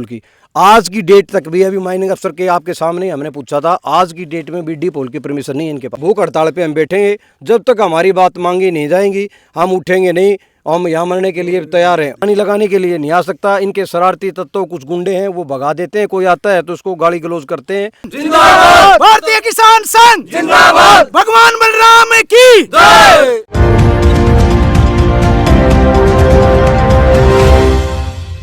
की आज की डेट तक भी अभी माइनिंग अफसर के आपके सामने हमने पूछा था, आज की डेट में भी डी पोल की परमिशन नहीं है इनके पास। भूख हड़ताल पे हम बैठेंगे जब तक हमारी बात मांगी नहीं जाएंगी, हम उठेंगे नहीं। हम यहाँ मरने के लिए तैयार हैं, पानी लगाने के लिए नहीं आ सकता। इनके शरारती तत्व कुछ गुंडे हैं, वो भगा देते हैं, कोई आता है तो उसको गाली गलौज करते हैं। जिंदाबाद भारतीय किसान संघ, जिंदाबाद भगवान बलराम की जय।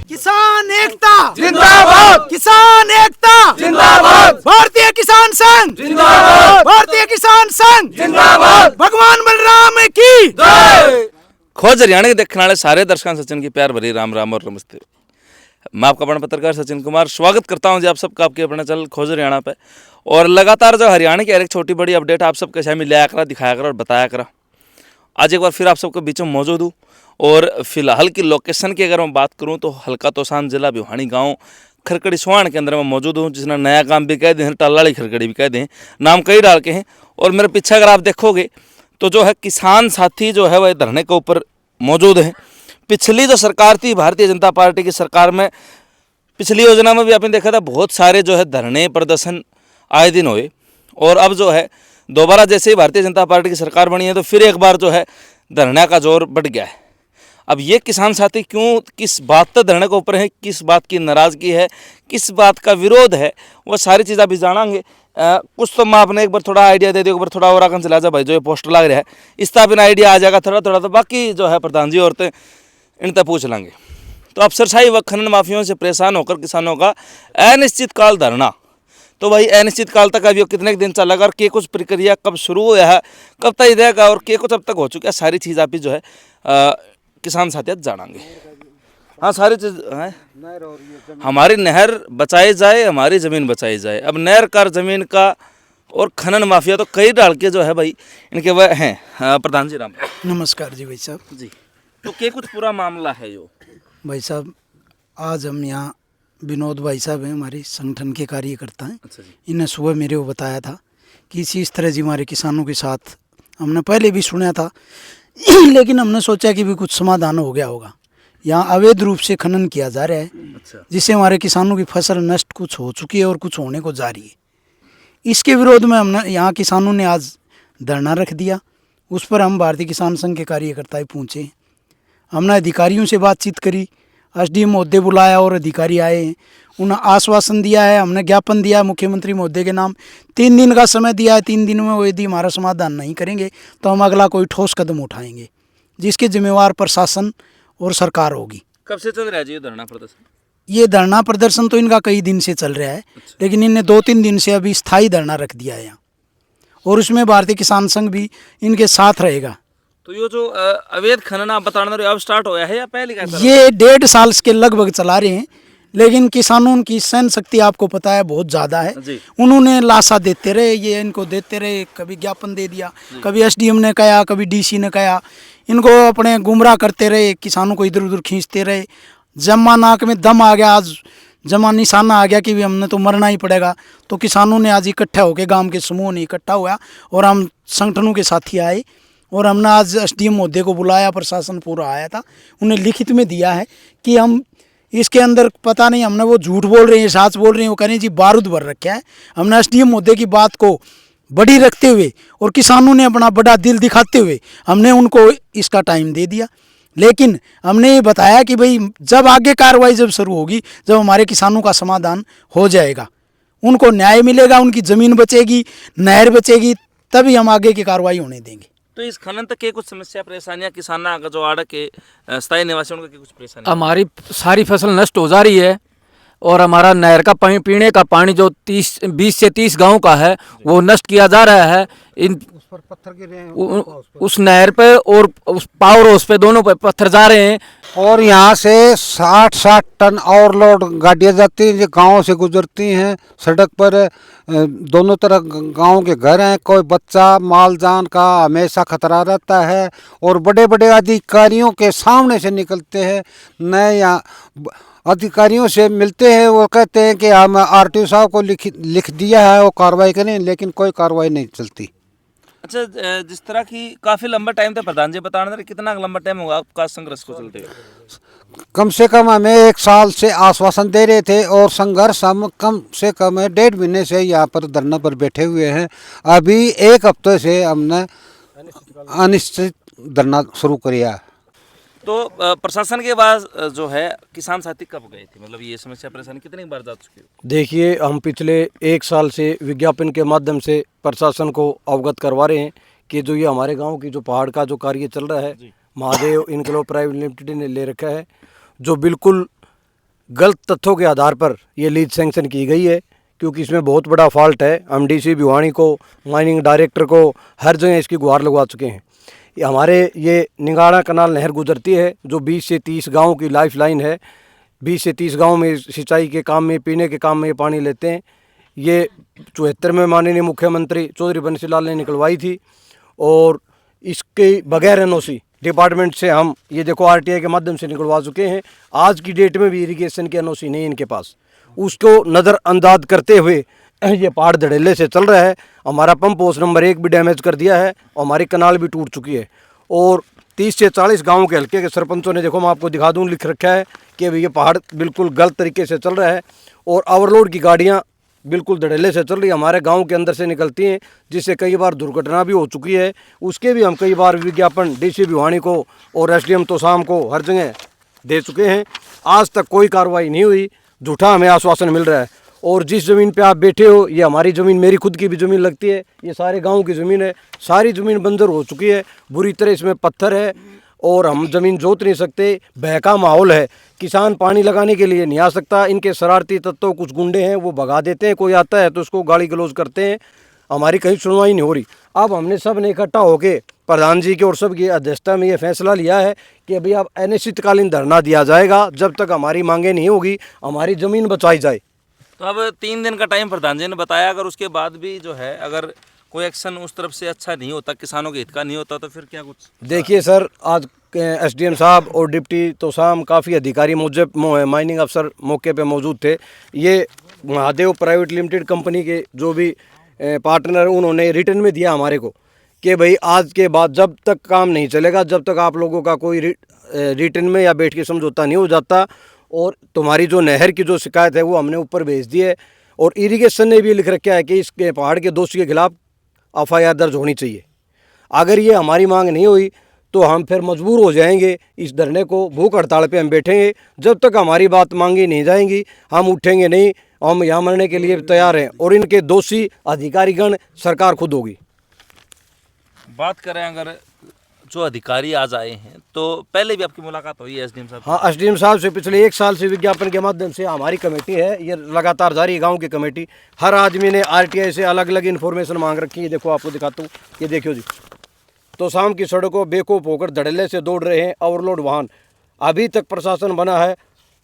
किसान एकता जिंदाबाद, किसान एकता जिंदाबाद, भारतीय किसान संघ जिंदाबाद, भारतीय किसान संघ जिंदाबाद, भगवान बलराम की जय। खोज हरियाणा के देखने वाले सारे दर्शकों सचिन की प्यार भरी राम राम और नमस्ते। मैं आपका अपना पत्रकार सचिन कुमार स्वागत करता हूं जी आप सबका आपके अपने चैनल खोज हरियाणा पे। और लगातार जो हरियाणा की हर एक छोटी बड़ी अपडेट आप सबके सामने लाया करा, दिखाया करा और बताया करा। आज एक बार फिर आप सबके बीच में मौजूद हूँ। और फिलहाल की लोकेशन की अगर मैं बात करूँ तो हल्का तोसान जिला भिवानी गाँव खरकड़ी सोहान के अंदर मैं मौजूद हूँ, जिसने नया गांव भी कह दें, टालाड़ी खरकड़ी भी कह दें, नाम कई डाल के हैं। और मेरे पीछे अगर आप देखोगे तो जो है किसान साथी जो है वह धरने के ऊपर मौजूद हैं। पिछली जो सरकार थी भारतीय जनता पार्टी की सरकार में, पिछली योजना में भी आपने देखा था बहुत सारे जो है धरने प्रदर्शन आए दिन हुए। और अब जो है दोबारा जैसे ही भारतीय जनता पार्टी की सरकार बनी है तो फिर एक बार जो है धरने का जोर बढ़ गया है। अब ये किसान साथी क्यों, किस बात पर धरने के ऊपर है, किस बात की नाराज़गी है, किस बात का विरोध है, वो सारी चीज़ अभी जानेंगे। कुछ तो मैं आपने एक बार थोड़ा आइडिया दे दिया, एक बार थोड़ा और आगे चला जा भाई, जो ये पोस्टर लग रहा है इसका भी आइडिया आ जाएगा थोड़ा थोड़ा। तो बाकी जो है प्रधान जी औरतें इनसे पूछ लेंगे। तो अफसरशाही व खनन माफियों से परेशान होकर किसानों का अनिश्चितकाल धरना। तो भाई अनिश्चित काल तक अभी कितने दिन चलेगा और क्या कुछ प्रक्रिया कब शुरू हुआ है, कब तक रहेगा और क्या कुछ अब तक हो चुका है, सारी चीज़ आप जो है किसान साथी जानेंगे। हाँ सारी चीज़ है। हमारी नहर बचाई जाए, हमारी ज़मीन बचाई जाए। अब नहर का, ज़मीन का और खनन माफिया तो कई डाल के जो है भाई इनके वह हैं। प्रधान जी राम नमस्कार जी भाई साहब जी। तो क्या कुछ पूरा मामला है यो भाई साहब? आज हम यहाँ विनोद भाई साहब हैं, हमारे संगठन के कार्यकर्ता हैं। अच्छा जी। इन्हें सुबह मेरे को बताया था कि इस तरह जी हमारे किसानों के साथ हमने पहले भी सुना था लेकिन हमने सोचा कि भी कुछ समाधान हो गया होगा। यहाँ अवैध रूप से खनन किया जा रहा है, जिससे हमारे किसानों की फसल नष्ट कुछ हो चुकी है और कुछ होने को जा रही है। इसके विरोध में हमने यहाँ किसानों ने आज धरना रख दिया। उस पर हम भारतीय किसान संघ के कार्यकर्ता पहुँचे। हमने अधिकारियों से बातचीत करी, एसडीएम महोदय बुलाया और अधिकारी आए हैं। उन्हें आश्वासन दिया है, हमने ज्ञापन दिया है मुख्यमंत्री महोदय के नाम। 3 दिन का समय दिया है, 3 दिन में वो यदि हमारा समाधान नहीं करेंगे तो हम अगला कोई ठोस कदम उठाएंगे, जिसके जिम्मेवार प्रशासन और सरकार होगी। कब से चल रहा है जी ये धरना प्रदर्शन? ये धरना प्रदर्शन तो इनका कई दिन से चल रहा है। अच्छा। लेकिन इन्हें 2-3 दिन से अभी स्थायी धरना रख दिया है यहाँ, और उसमें भारतीय किसान संघ भी इनके साथ रहेगा। तो ये जो अवैध खनन आप बता रहे हो अब स्टार्ट होया है या पहले का? ये 1.5 साल के लगभग चला रहे हैं, लेकिन किसानों की सहन शक्ति आपको पता है बहुत ज़्यादा है। उन्होंने लाशा देते रहे, ये इनको देते रहे, कभी ज्ञापन दे दिया, कभी एसडीएम ने कहा, कभी डीसी ने कहा, इनको अपने गुमराह करते रहे, किसानों को इधर उधर खींचते रहे। जमा नाक में दम आ गया, आज जमा निशाना आ गया कि भी हमने तो मरना ही पड़ेगा। तो किसानों ने आज इकट्ठा होकर, गाँव के समूह ने इकट्ठा हुआ और हम संगठनों के साथी आए और हमने आज एसडीएम महोदय को बुलाया, प्रशासन पूरा आया था, उन्हें लिखित में दिया है कि हम इसके अंदर पता नहीं, हमने वो झूठ बोल रहे हैं, सच बोल रहे हैं, वो कह रहे हैं जी बारूद भर रखा है। हमने एसडीएम महोदय की बात को बड़ी रखते हुए और किसानों ने अपना बड़ा दिल दिखाते हुए हमने उनको इसका टाइम दे दिया। लेकिन हमने ये बताया कि भाई जब आगे कार्रवाई जब शुरू होगी, जब हमारे किसानों का समाधान हो जाएगा, उनको न्याय मिलेगा, उनकी ज़मीन बचेगी, नहर बचेगी, तभी हम आगे की कार्रवाई होने देंगे। तो इस खनन तक के कुछ समस्या परेशानियां किसानों का जो आड़ के स्थायी निवासियों का कुछ परेशानी? हमारी सारी फसल नष्ट हो जा रही है और हमारा नहर का पानी, पीने का पानी जो 20 से 30 गांव का है वो नष्ट किया जा रहा है। इन उस पर पत्थर गिर रहे हैं, उस नहर पे और उस पावर हाउस पे, दोनों पे पत्थर जा रहे हैं। और यहाँ से 60 टन और लोड गाड़ियाँ जाती हैं जो गाँव से गुजरती हैं। सड़क पर दोनों तरफ गाँव के घर हैं, कोई बच्चा माल जान का हमेशा खतरा रहता है। और बड़े बड़े अधिकारियों के सामने से निकलते हैं, नए यहाँ अधिकारियों से मिलते हैं, वो कहते हैं कि हम आरटीओ साहब को लिख दिया है, वो कार्रवाई करें, लेकिन कोई कार्रवाई नहीं चलती। अच्छा, जिस तरह की काफ़ी लंबा टाइम था प्रधान जी बता रहे थे, कितना लंबा टाइम होगा आपका संघर्ष को चलते हुए? कम से कम हमें 1 साल से आश्वासन दे रहे थे और संघर्ष हम कम से कम 1.5 महीने से यहाँ पर धरना पर बैठे हुए हैं। अभी 1 हफ्ते से हमने अनिश्चित धरना शुरू किया। तो प्रशासन के पास जो है किसान साथी कब गए थे, मतलब ये समस्या परेशानी कितनी बार जा चुकी है? देखिए, हम पिछले 1 साल से विज्ञापन के माध्यम से प्रशासन को अवगत करवा रहे हैं कि जो ये हमारे गांव की जो पहाड़ का जो कार्य चल रहा है, महादेव इनकलोब प्राइवेट लिमिटेड ने ले रखा है, जो बिल्कुल गलत तथ्यों के आधार पर ये लीज सैंक्शन की गई है, क्योंकि इसमें बहुत बड़ा फॉल्ट है। हम डीसी भिवानी को, माइनिंग डायरेक्टर को हर जगह इसकी गुहार लगवा चुके हैं। ये निगाड़ा कनाल नहर गुजरती है, जो 20 से 30 गाँव की लाइफ लाइन है। 20 से 30 गाँव में सिंचाई के काम में, पीने के काम में ये पानी लेते हैं। ये 74 में माननीय मुख्यमंत्री चौधरी बंसीलाल ने निकलवाई थी, और इसके बगैर एनओसी डिपार्टमेंट से हम ये देखो आरटीआई के माध्यम से निकलवा चुके हैं। आज की डेट में भी इरिगेशन की एनओसी नहीं है इनके पास। उसको नज़रअंदाज करते हुए ये पहाड़ धड़ेले से चल रहा है। हमारा पंप हाउस नंबर 1 भी डैमेज कर दिया है, और हमारी कनाल भी टूट चुकी है। और 30 से 40 गाँव के हल्के के सरपंचों ने, देखो मैं आपको दिखा दूँ, लिख रखा है कि ये पहाड़ बिल्कुल गलत तरीके से चल रहा है, और ओवरलोड की गाड़ियाँ बिल्कुल धड़ेले से चल रही है, हमारे गांव के अंदर से निकलती हैं, जिससे कई बार दुर्घटना भी हो चुकी है। उसके भी हम कई बार विज्ञापन डीसी भिवानी को और एसडीएम तोसाम को हर जगह दे चुके हैं। आज तक कोई कार्रवाई नहीं हुई, झूठा हमें आश्वासन मिल रहा है। और जिस ज़मीन पे आप बैठे हो, ये हमारी ज़मीन, मेरी खुद की भी ज़मीन लगती है, ये सारे गाँव की ज़मीन है। सारी ज़मीन बंजर हो चुकी है, बुरी तरह इसमें पत्थर है, और हम ज़मीन जोत नहीं सकते। बहका माहौल है, किसान पानी लगाने के लिए नहीं आ सकता। इनके शरारती तत्व कुछ गुंडे हैं, वो भगा देते हैं। कोई आता है तो उसको गाली गलौज करते हैं। हमारी कहीं सुनवाई नहीं हो रही। अब हमने सब ने इकट्ठा होकर प्रधान जी के और सब की अध्यक्षता में ये फैसला लिया है कि अभी अब अनिश्चितकालीन धरना दिया जाएगा, जब तक हमारी मांगे नहीं होगी, हमारी ज़मीन बचाई जाए। तो अब 3 दिन का टाइम प्रधान जी ने बताया, अगर उसके बाद भी जो है अगर कोई एक्शन उस तरफ से अच्छा नहीं होता, किसानों के हित का नहीं होता, तो फिर क्या कुछ? देखिए सर, आज एसडीएम साहब और डिप्टी तोसाम काफ़ी अधिकारी माइनिंग अफसर मौके पे मौजूद थे। ये महादेव प्राइवेट लिमिटेड कंपनी के जो भी पार्टनर, उन्होंने रिटर्न में दिया हमारे को कि भाई आज के बाद जब तक काम नहीं चलेगा, जब तक आप लोगों का कोई रिटर्न में या बैठ के समझौता नहीं हो जाता, और तुम्हारी जो नहर की जो शिकायत है वो हमने ऊपर भेज दी है। और इरिगेशन ने भी लिख रखा है कि इसके पहाड़ के दोषी के खिलाफ FIR दर्ज होनी चाहिए। अगर ये हमारी मांग नहीं हुई तो हम फिर मजबूर हो जाएंगे इस धरने को, भूख हड़ताल पे हम बैठेंगे। जब तक हमारी बात मांगी नहीं जाएंगी, हम उठेंगे नहीं। हम यहाँ मरने के लिए तैयार हैं, और इनके दोषी अधिकारीगण सरकार खुद होगी। बात करें अगर जो अधिकारी आज आए हैं, तो पहले भी आपकी मुलाकात हुई है एसडीएम साहब? हाँ, एसडीएम साहब से पिछले 1 साल से विज्ञापन के माध्यम से हमारी कमेटी है, ये लगातार जारी है गाँव की कमेटी। हर आदमी ने आरटीआई से अलग अलग इन्फॉर्मेशन मांग रखी है। देखो आपको दिखाता हूँ, ये देखियो जी, तो शाम की सड़कों बेखौफ होकर धड़ल्ले से दौड़ रहे हैं ओवरलोड वाहन। अभी तक प्रशासन बना है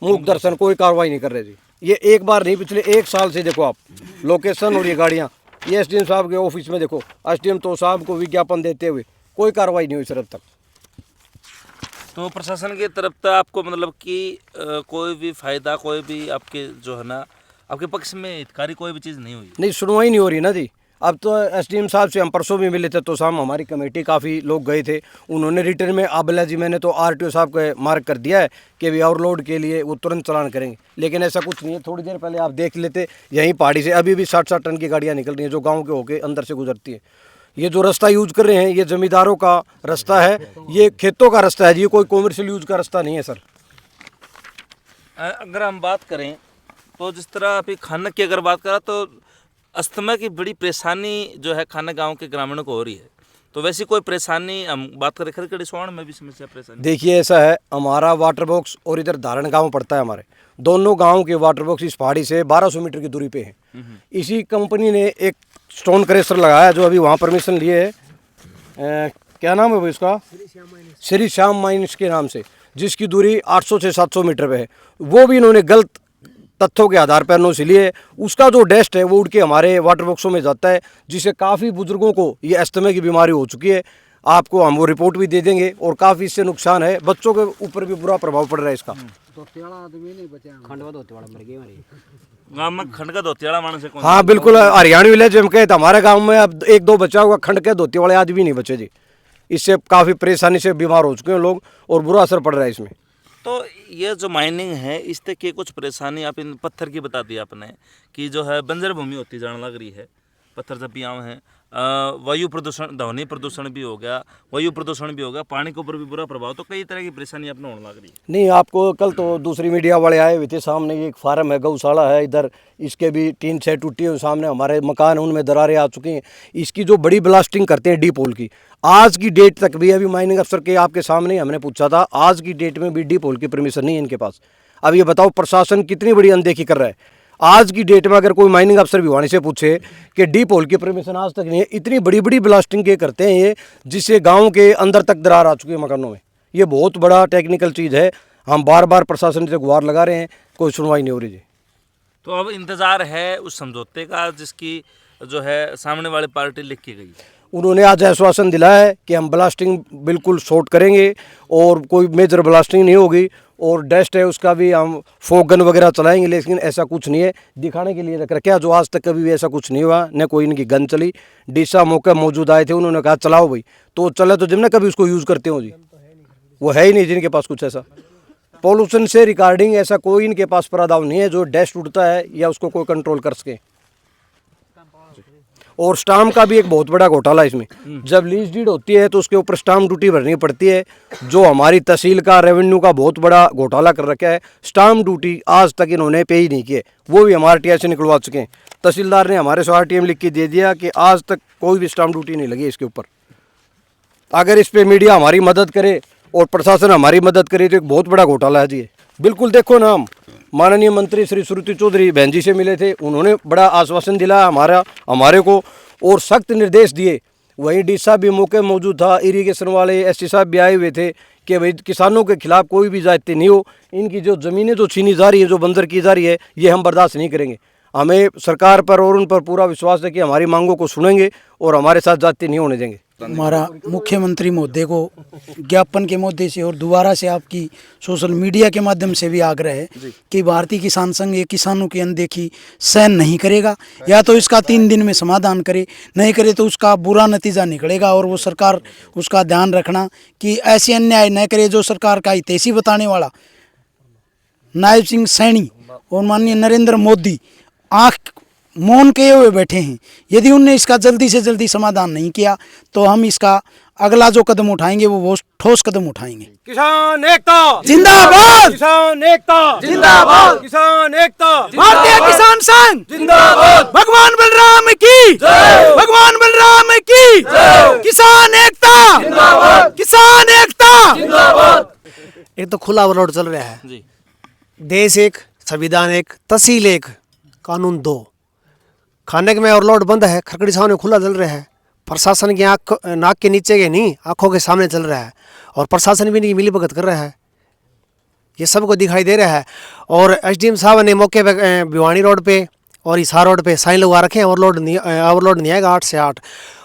मूक दर्शन, कोई कार्रवाई नहीं कर रहे जी। ये एक बार नहीं, पिछले 1 साल से देखो आप लोकेशन और ये गाड़ियाँ। ये एसडीएम साहब के ऑफिस में देखो, एसडीएम तो साहब को विज्ञापन देते हुए कोई कार्रवाई नहीं हुई सर अब तक। तो प्रशासन की तरफ से आपको मतलब कि कोई भी फायदा, कोई भी आपके जो है ना, आपके पक्ष में हितकारी कोई भी चीज़ नहीं हुई? नहीं, सुनवाई नहीं हो रही ना जी। अब तो एसडीएम साहब से हम परसों भी मिले थे, तो शाम हमारी कमेटी काफ़ी लोग गए थे, उन्होंने रिटर्न में आबला जी, मैंने तो आरटीओ साहब को मार्क कर दिया है कि भी ओवरलोड के लिए वो तुरंत चालान करेंगे, लेकिन ऐसा कुछ नहीं है। थोड़ी देर पहले आप देख लेते, यहीं पहाड़ी से अभी भी 60-60 टन की गाड़ियाँ निकल रही हैं, जो गाँव के होके अंदर से गुजरती है। ये जो रास्ता यूज कर रहे हैं, ये जमींदारों का रास्ता है, ये खेतों का रास्ता है, ये कोई कॉमर्शियल यूज का रास्ता नहीं है सर। अगर हम बात करें तो जिस तरह अभी खानक की अगर बात करें, तो अस्थमा की बड़ी परेशानी जो है खानक गांव के ग्रामीणों को हो रही है, तो वैसी कोई परेशानी हम बात करें खरकड़ी स्वर्ण में भी समस्या परेशानी? देखिए ऐसा है, हमारा वाटर बॉक्स और इधर धारण गांव पड़ता है, हमारे दोनों गांव के वाटर बॉक्स इस पहाड़ी से 1200 मीटर की दूरी पे है। इसी कंपनी ने एक स्टोन क्रेशर लगाया, जो अभी वहाँ परमिशन लिए है, क्या नाम है वो इसका, श्री श्याम माइन्स के नाम से, जिसकी दूरी 800 से 700 मीटर पे है। वो भी इन्होंने गलत तथ्यों के आधार पर एनओसी लिए। उसका जो डस्ट है वो उड़ के हमारे वाटर बॉक्सों में जाता है, जिससे काफ़ी बुजुर्गों को ये अस्थमा की बीमारी हो चुकी है। आपको हम वो रिपोर्ट भी दे देंगे, और काफ़ी इससे नुकसान है, बच्चों के ऊपर भी बुरा प्रभाव पड़ रहा है इसका। गाँव में खंड का धोती वाला मानस है? हाँ बिल्कुल, हरियाणा विलेज में कहे तो हमारे गाँव में अब 1-2 बच्चा हुआ, खंड के धोती वाले आदमी नहीं बचे जी। इससे काफ़ी परेशानी से बीमार हो चुके हैं लोग, और बुरा असर पड़ रहा है इसमें। तो ये जो माइनिंग है इससे के कुछ परेशानी आप इन पत्थर की बता दी आपने कि जो है बंजर भूमि होती जाने लग रही है, पत्थर जब भी आम है, वायु प्रदूषण, ध्वनि प्रदूषण भी हो गया, वायु प्रदूषण भी हो गया, पानी के ऊपर भी बुरा प्रभाव, तो कई तरह की परेशानी अपने होने लग रही है। नहीं, आपको कल तो दूसरी मीडिया वाले आए हुए थे, सामने एक फार्म है, गौशाला है इधर, इसके भी टीन से टूटी हुई, सामने हमारे मकान हैं उनमें दरारें आ चुकी हैं। इसकी जो बड़ी ब्लास्टिंग करते हैं डी पोल की, आज की डेट तक भी, अभी माइनिंग अफसर के आपके सामने ही हमने पूछा था, आज की डेट में भी डी पोल की परमिशन नहीं है इनके पास। अब ये बताओ प्रशासन कितनी बड़ी अनदेखी कर रहा है। आज की डेट में अगर कोई माइनिंग अफसर भिवानी से पूछे कि डी पोल की परमिशन आज तक नहीं है, इतनी बड़ी बड़ी ब्लास्टिंग के करते हैं ये, जिससे गांव के अंदर तक दरार आ चुकी है मकानों में। ये बहुत बड़ा टेक्निकल चीज़ है। हम बार बार प्रशासन से गुहार लगा रहे हैं, कोई सुनवाई नहीं हो रही जी। तो अब इंतज़ार है उस समझौते का जिसकी जो है सामने वाली पार्टी लिख के गई। उन्होंने आज आश्वासन दिलाया है कि हम ब्लास्टिंग बिल्कुल शॉर्ट करेंगे और कोई मेजर ब्लास्टिंग नहीं होगी, और डस्ट है उसका भी हम फोक गन वगैरह चलाएंगे, लेकिन ऐसा कुछ नहीं है, दिखाने के लिए रख रखा, जो आज तक कभी भी ऐसा कुछ नहीं हुआ, न कोई इनकी गन चली। डीसा मौके मौजूद आए थे, उन्होंने कहा चलाओ भाई, तो चले तो जिनने कभी उसको यूज़ करते हो जी, वो है ही नहीं जिनके पास कुछ ऐसा पॉल्यूशन से रिगार्डिंग ऐसा कोई इनके पास प्रावधान नहीं है जो डस्ट उड़ता है या उसको कोई कंट्रोल कर सके। और स्टाम्प का भी एक बहुत बड़ा घोटाला इसमें, जब लीज डीड होती है तो उसके ऊपर स्टाम्प ड्यूटी भरनी पड़ती है, जो हमारी तहसील का रेवेन्यू का बहुत बड़ा घोटाला कर रखा है। स्टाम्प ड्यूटी आज तक इन्होंने पे ही नहीं किए, वो भी हमारे RTI से निकलवा चुके हैं। तहसीलदार ने हमारे से RTM लिख के दे दिया कि आज तक कोई भी स्टाम्प ड्यूटी नहीं लगी इसके ऊपर। अगर इस पर मीडिया हमारी मदद करे और प्रशासन हमारी मदद करे तो एक बहुत बड़ा घोटाला है जी। बिल्कुल देखो ना, हम माननीय मंत्री श्री श्रुति चौधरी बहन जी से मिले थे, उन्होंने बड़ा आश्वासन दिलाया हमारे को और सख्त निर्देश दिए। वहीं डी साहब भी मौके मौजूद था, इरीगेशन वाले SC साहब भी आए हुए थे कि भाई किसानों के खिलाफ कोई भी जाति नहीं हो, इनकी जो ज़मीनें जो छीनी जा रही है, जो बंजर की जा रही है, ये हम बर्दाश्त नहीं करेंगे। हमें सरकार पर और उन पर पूरा विश्वास है कि हमारी मांगों को सुनेंगे और हमारे साथ जाति नहीं होने देंगे। हमारा मुख्यमंत्री महोदय को ज्ञापन के मुद्दे से और दोबारा से आपकी सोशल मीडिया के माध्यम से भी आग्रह है कि भारतीय किसान संघ ये किसानों की अनदेखी सहन नहीं करेगा, या तो इसका 3 दिन में समाधान करे, नहीं करे तो उसका बुरा नतीजा निकलेगा। और वो सरकार उसका ध्यान रखना कि ऐसे अन्याय न करे। जो सरकार का हितैषी बताने वाला नायब सिंह सैनी और माननीय नरेंद्र मोदी आँख मौन किए हुए बैठे हैं, यदि उनने इसका जल्दी से जल्दी समाधान नहीं किया तो हम इसका अगला जो कदम उठाएंगे वो बहुत ठोस कदम उठाएंगे। किसान एकता जिंदाबाद, किसान एकता जिंदाबाद, किसान एकता, भारतीय किसान संघ जिंदाबाद, भगवान बलराम की जय, भगवान बलराम की जय, किसान एकता जिंदाबाद, किसान एकता जिंदाबाद। एक तो खुला ओवरलोड चल रहा है जी। देश एक, संविधान एक, तहसील एक, कानून 2। खाने में ओवरलोड बंद है, खरकड़ी सामने खुला चल रहा है। प्रशासन की आँख नाक के नीचे के नहीं, आंखों के सामने चल रहा है, और प्रशासन भी नहीं मिली भगत कर रहा है, ये सबको दिखाई दे रहा है। और SDM साहब ने मौके पे भिवानी रोड पे और हिसार रोड पे साइन लगवा रखे हैं, ओवरलोड नहीं आएगा 8 से 8।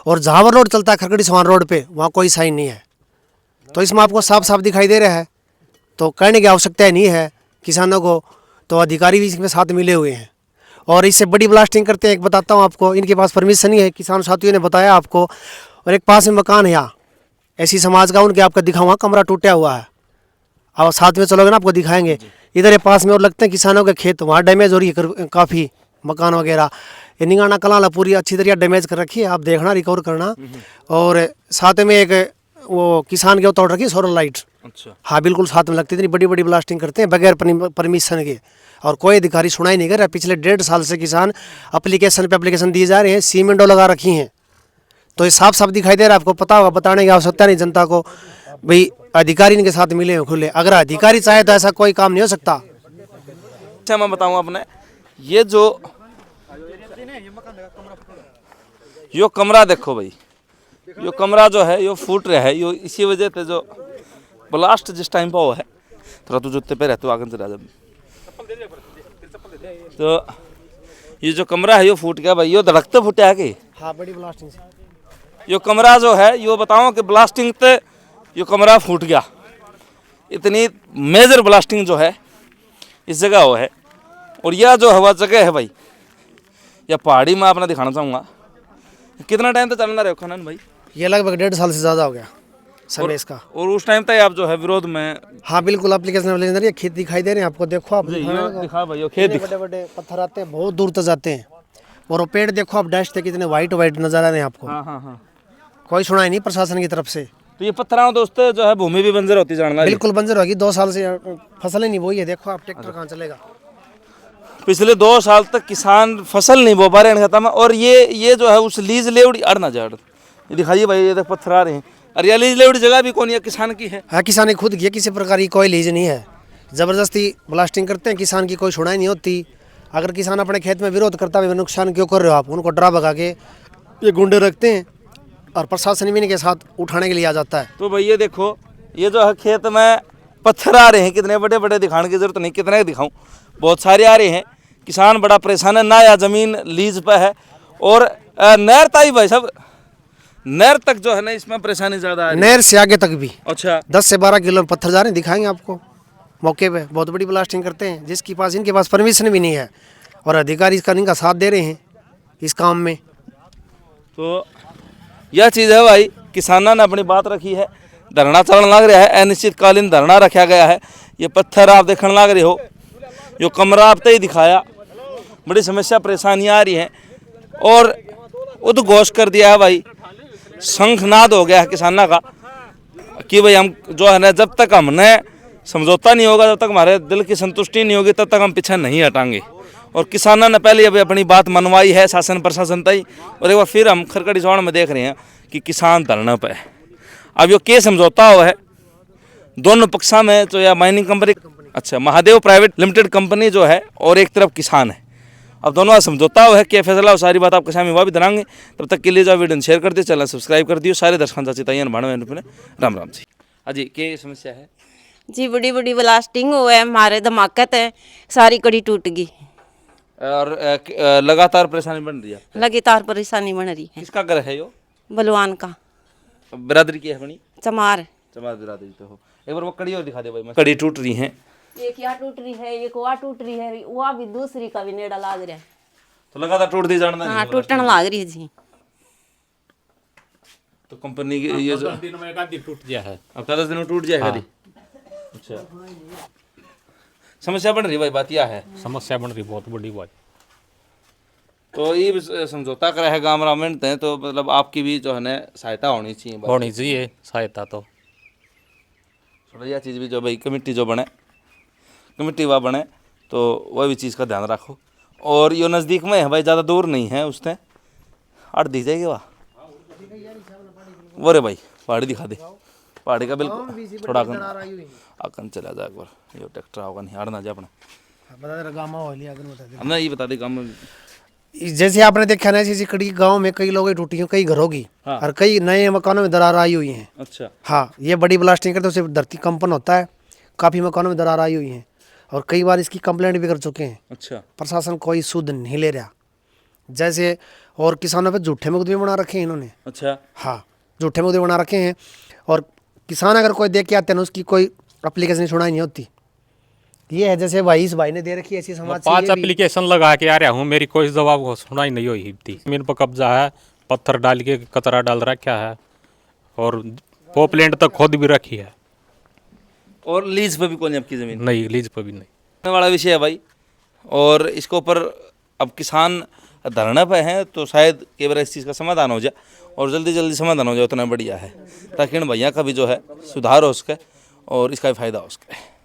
और जहाँ ओवरलोड चलता है खरकड़ी सवान रोड पे, वहाँ कोई साइन नहीं है। तो इसमें आपको साफ साफ दिखाई दे रहा है। तो कहने की आवश्यकता नहीं है किसानों को, तो अधिकारी भी इसमें साथ मिले हुए हैं और इससे बड़ी ब्लास्टिंग करते हैं। एक बताता हूँ आपको, इनके पास परमिशन नहीं है, किसान साथियों ने बताया आपको। और एक पास में मकान है यहाँ ऐसी समाज का, उनके आपका दिखाऊंगा, कमरा टूटा हुआ है, आप साथ में चलोगे ना आपको दिखाएंगे। इधर ये पास में और लगते हैं किसानों के खेत, वहाँ डैमेज हो रही है काफ़ी, मकान वगैरह। ये निगाना कलाला पूरी अच्छी तरह डैमेज कर रखी है, आप देखना रिकवर करना। और साथ में एक वो किसान के तोड़ रखी सोलर लाइट, अच्छा, हाँ बिल्कुल साथ में लगती। इतनी बड़ी बड़ी ब्लास्टिंग करते हैं बगैर परमिशन के, और कोई अधिकारी सुनाई नहीं कर रहा। पिछले 1.5 साल से किसान एप्लीकेशन पे एप्लीकेशन दिए जा रहे हैं, सीमेंटो लगा रखी हैं। तो ये साफ साफ दिखाई दे रहा है, आपको पता होगा, बताने की आवश्यकता नहीं जनता को, भाई अधिकारी इनके साथ मिले हुए खुले। अगर अधिकारी चाहे तो ऐसा कोई काम नहीं हो सकता। अच्छा, मैं बताऊँ आपने, ये जो यो कमरा देखो भाई, यो कमरा जो है यो फूट रहा है, यो इसी वजह से जो ब्लास्ट जिस टाइम पर हुआ है। थोड़ा तू जूते पे रहते हो आगे चला जब, तो ये जो कमरा है यो फूट गया भाई, यो धड़कते फूटा है कि हाँ बड़ी ब्लास्टिंग से यो कमरा जो है यो बताओ कि ब्लास्टिंग से यो कमरा फूट गया। इतनी मेजर ब्लास्टिंग जो है इस जगह हो है। और यह जो हवा जगह है भाई, या पहाड़ी में आपने दिखाना चाहूँगा, कितना टाइम तो चलना रहे हो खनन भाई? ये लगभग 1.5 साल से ज़्यादा हो गया। समय इसका। और उस टाइम तक आप जो है विरोध में? हाँ बिल्कुल, एप्लीकेशन ये खेत दिखाई दे रहे हैं आपको, देखो आप, दिखा भाई, वो खेत बड़े बड़े पत्थर आते हैं, बहुत दूर तक जाते हैं। और वो पेड़ देखो आप, डैश थे कितने वाइट वाइट नजर आ रहे हैं आपको। हाँ हाँ हाँ। कोई सुनाई नहीं प्रशासन की तरफ से। तो ये पत्थरां दोस्त जो है भूमि भी बंजर होती जानना है। बिल्कुल बंजर होगी, 2 साल से फसल ही नहीं बोई है। देखो आप, ट्रैक्टर कहाँ चलेगा। पिछले 2 साल तक किसान फसल नहीं बो पा रहे हैं खत्म। और ये जो है उस लीज लेवड़ी अड़ना जाड़, ये दिखाइए भाई, ये तक पत्थर आ रहे हैं। और ये लीज लेवड़ी जगह भी कौन है, किसान की है। हाँ किसान ने खुद की है, किसी प्रकार की कोई लीज नहीं है। जबरदस्ती ब्लास्टिंग करते हैं, किसान की कोई सुनाई नहीं होती। अगर किसान अपने खेत में विरोध करता है, नुकसान क्यों कर रहे हो आप, उनको डरा भगा के ये गुंडे रखते हैं और प्रशासन भी इनके साथ उठाने के लिए आ जाता है। तो भैया देखो, ये जो है खेत में पत्थर आ रहे हैं, कितने बड़े बड़े दिखाने की जरूरत नहीं, कितने दिखाऊं, बहुत सारे आ रहे हैं। किसान बड़ा परेशान है ना, या जमीन लीज पे है। और नहर ताई भाई साहब, नहर तक जो है ना इसमें परेशानी ज्यादा आ रही है। नहर से आगे तक भी अच्छा, 10 से 12 किलो पत्थर जा रहे हैं, दिखाएंगे आपको मौके पे। बहुत बड़ी ब्लास्टिंग करते हैं, जिसके पास इनके पास परमिशन भी नहीं है, और अधिकारी इसका इनका साथ दे रहे हैं इस काम में। तो यह चीज़ है भाई, किसानों ने अपनी बात रखी है। धरना चलन लग रहा है, अनिश्चितकालीन धरना रखा गया है। ये पत्थर आप देखने लग रहे हो, जो कमरा आपते ही दिखाया, बड़ी समस्या परेशानियाँ आ रही हैं। और उद्घोष कर दिया है भाई, शंखनाद हो गया है किसानों का कि भाई हम जो है ना, जब तक हमने समझौता नहीं होगा, जब तक हमारे दिल की संतुष्टि नहीं होगी, तब तक हम पीछे नहीं हटाएंगे। और किसानों ने पहले अभी अपनी बात मनवाई है शासन प्रशासन तक, और एक बार फिर हम खरकड़ी चौड़ में देख रहे हैं कि किसान धरना पे है। अब यो के समझौता हुआ है दोनों पक्षा में, जो या माइनिंग कंपनी, अच्छा महादेव प्राइवेट लिमिटेड कंपनी जो है, और एक तरफ किसान है। अब दोनों का समझौता हुआ है, क्या फैसला हो, सारी बात आपके सामने वह भी दरांगे। तब तक के लिए जो वीडियो शेयर कर दिए, चैनल सब्सक्राइब कर दियो। सारे दर्शकों चाची ताइयान भाण में राम राम जी। अजी क्या समस्या है जी? बड़ी बड़ी ब्लास्टिंग हुआ है, हमारे धमाकत है, सारी कड़ी टूट गई और लगातार परेशानी बन रही है। लगातार परेशानी बन रही है। किसका घर है यो? बलवान का। बिरादरी की है बनी? चमार। चमार बिरादरी तो हो। एक बार वो कड़ी और दिखा दे भाई, कड़ी टूट रही है। एक यहाँ टूट रही है, एक वहाँ टूट रही है, वहाँ भी दूसरी का भी नेड़ा लाग रहा है। तो लगातार टूट दी जानना। हाँ टूटने लाग रही है जी। तो कंपनी की ये जो दिनों में गादी टूट गया है, अब 10 दिन में टूट जाएगा। अच्छा, समस्या बन रही भाई, बात यह है। समस्या बन रही बहुत बड़ी बात। तो ये समझौता करा है गाँव रामेंट है, तो मतलब आपकी भी जो है ना सहायता होनी चाहिए। होनी चाहिए सहायता। तो थोड़ा यह चीज़ भी जो भाई कमेटी जो बने, कमेटी वह बने, तो वह भी चीज़ का ध्यान रखो। और ये नज़दीक में है भाई, ज़्यादा दूर नहीं है, उसने आठ दिख जाएगी वाह। वो रे भाई पहाड़ी दिखा दे, पहाड़ी का बिल्कुल थोड़ा आकन चला जाए एक बार। ये ट्रैक्टर होगा नहीं आड़ना जा अपना, हमने ये बता दे गाँव में। जैसे आपने देखा ना, जैसे कड़ी गांव में कई लोगों की टूटी हैं, कई घरों की, हाँ। और कई नए मकानों में दरार आई हुई हैं। अच्छा, हाँ, ये बड़ी ब्लास्टिंग करते उससे धरती कंपन होता है, काफ़ी मकानों में दरार आई हुई हैं, और कई बार इसकी कंप्लेंट भी कर चुके हैं। अच्छा, प्रशासन कोई सुध नहीं ले रहा। जैसे और किसानों पे झूठे मुकदमे बना रखे हैं इन्होंने। अच्छा, हाँ, झूठे मुकदमे बना रखे हैं, और किसान अगर कोई देख के आते हैं उसकी कोई एप्लीकेशन सुनाई नहीं होती। ये है जैसे भाई, इस भाई ने दे रखी है ऐसी समाज से 5 ये भी- एप्लीकेशन लगा के आ रहा हूँ, मेरी कोई जवाब सुनाई नहीं हुई थी। जमीन पर कब्जा है, पत्थर डाल के कचरा डाल रखा है, और पोपलेंट तक खोद भी रखी है। और लीज पे भी कौन आपकी ज़मीन? नहीं, लीज पर भी नहीं। वाला विषय है भाई। और इसके ऊपर अब किसान धरना पे हैं, तो शायद कई बार इस चीज़ का समाधान हो जाए, और जल्दी जल्दी समाधान हो जाए, उतना बढ़िया है, ताकि इन भैया का भी जो है सुधार हो सके और इसका भी फायदा हो सके।